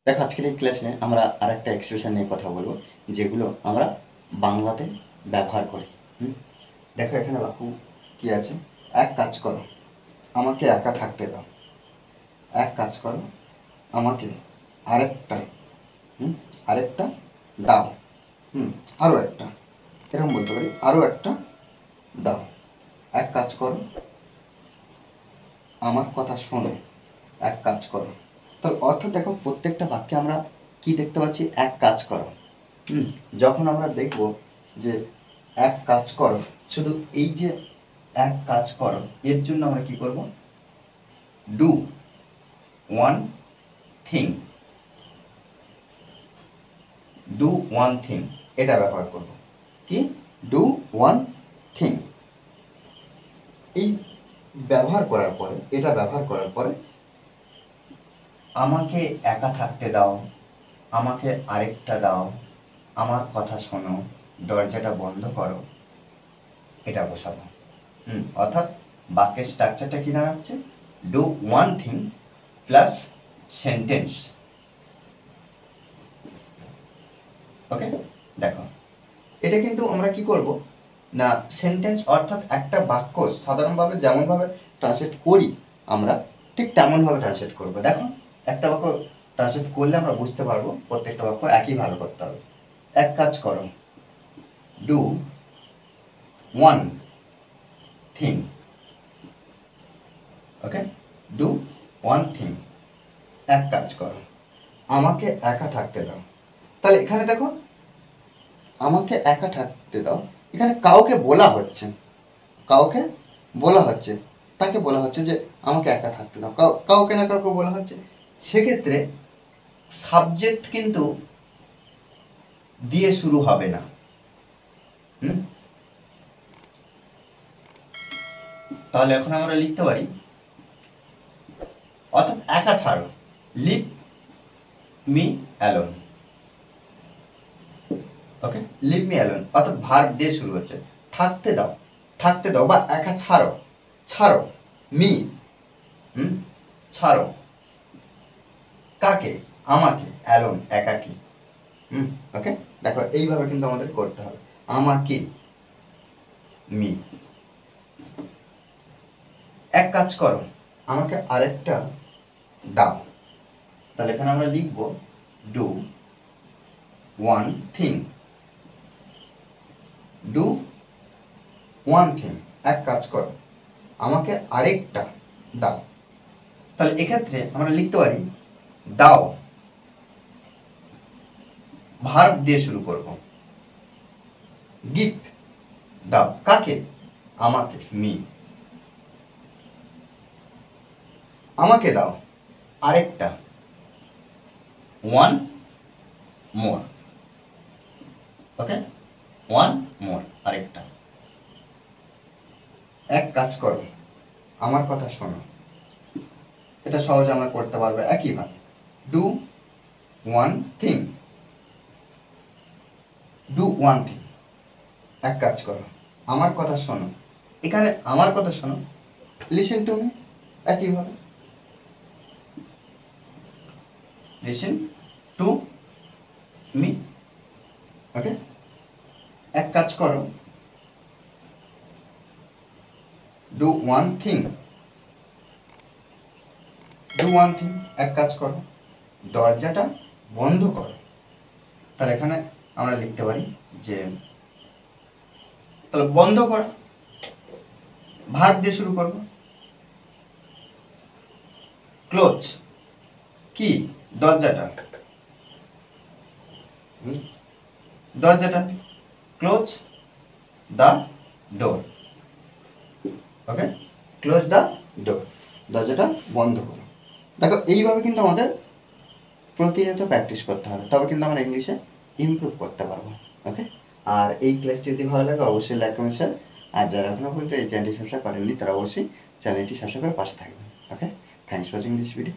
দেখো আজকের এই ক্লাসে আমরা আরেকটা এক্সপ্রেশন নিয়ে কথা বলবো যেগুলো আমরা বাংলাতে ব্যবহার করি। দেখো এখানে বাপু কি আছে, এক কাজ করো আমাকে একা থাকতে দাও, এক কাজ করো আমাকে আরেকটা আরেকটা দাও, আরও একটা, এরকম বলতে পারি আরও একটা দাও, এক কাজ করো আমার কথা শোনো, এক কাজ করো। তো অর্থাৎ দেখো প্রত্যেকটা বাক্যে আমরা কি দেখতে পাচ্ছি, এক কাজ করো। যখন আমরা দেখব যে এক কাজ করো, শুধু এই যে এক কাজ করো এর জন্য আমরা কি করব, do one thing, do one thing এটা ব্যবহার করব। কি, ডু ওয়ান থিং। এই ব্যবহার করার পরে, এটা ব্যবহার করার পরে আমাকে একা থাকতে দাও, আমাকে আরেকটা দাও, আমার কথা শোনো, দরজাটা বন্ধ করো, এটা বসাবো। অর্থাৎ বাক্যের স্ট্রাকচারটা কি দাঁড়াচ্ছে, do one thing plus sentence. Okay, দেখো এটা কিন্তু আমরা কি করব না, সেন্টেন্স অর্থাৎ একটা বাক্য সাধারণভাবে যেমনভাবে ট্রান্সলেট করি আমরা ঠিক তেমনভাবে ট্রান্সলেট করব। দেখো একটা বাক্য ট্রান্সলেট করলে আমরা বুঝতে পারবো প্রত্যেকটা বাক্য একইভাবে করতে হবে। এক কাজ করো, do one thing. Okay, do one thing, এক কাজ করো আমাকে একা থাকতে দাও। তাহলে এখানে দেখো আমাকে একা থাকতে দাও, এখানে কাউকে বলা হচ্ছে, কাউকে বলা হচ্ছে, তাকে বলা হচ্ছে যে আমাকে একা থাকতে দাও, কাউকে না কাউকে বলা হচ্ছে। সেক্ষেত্রে সাবজেক্ট কিন্তু দিয়ে শুরু হবে না। তাহলে এখন আমরা লিখতে পারি, অর্থাৎ একা ছাড়ো, লিভ মি অ্যালোন। ওকে, লিভ মি অ্যালোন অর্থাৎ ভার্ব দিয়ে শুরু হচ্ছে, থাকতে দাও, থাকতে দাও বা একা ছাড়ো, ছাড়ো মি, ছাড়ো কাকে, আমাকে, অ্যালোন একাকী। ওকে, দেখো এইভাবে কিন্তু আমাদের করতে হবে, আমাকে, মি। এক কাজ করো আমাকে আরেকটা দাও। তাহলে এখানে আমরা লিখব do one thing, do one thing, এক কাজ করো আমাকে আরেকটা দাও। তাহলে এক্ষেত্রে আমরা লিখতে পারি দাও, ভার্ব দিয়ে শুরু করব, গিফট দাও কাকে, আমাকে, মি। আমাকে দাও আরেকটা, ওয়ান মোর। ওকে, ওয়ান মোর, আরেকটা। এক কাজ করো আমার কথা শোনো, এটা সহজে আমরা করতে পারবো একইভাবে, do one thing, do one thing, এক কাজ করো আমার কথা শোনো। এখানে আমার কথা শোনো, লিসেন টু মি, একইভাবে লিসেন টু মি। ওকে, এক কাজ করো, do one thing, do one thing, এক কাজ করো দরজাটা বন্ধ করো। তাহলে এখানে আমরা লিখতে পারি যে, তাহলে বন্ধ করো ভার্ব দিয়ে শুরু করব, ক্লোজ কি, দরজাটা, দরজাটা, close the door. Okay, close the door, দরজাটা বন্ধ করো। দেখো এইভাবে কিন্তু আমাদের প্রতিনিয়ত প্র্যাকটিস করতে হবে, তবে কিন্তু আমরা ইংলিশে ইমপ্রুভ করতে পারবো। ওকে, আর এই ক্লাসটি যদি ভালো লাগে অবশ্যই লাইক কমেন্ট শেয়ার, আর যারা এখনো পর্যন্ত এই চ্যানেলটি সাবস্ক্রাইব করেননি তারা অবশ্যই চ্যানেলটি সাবস্ক্রাইব করে পাশে থাকবেন। Okay, thanks for watching this video.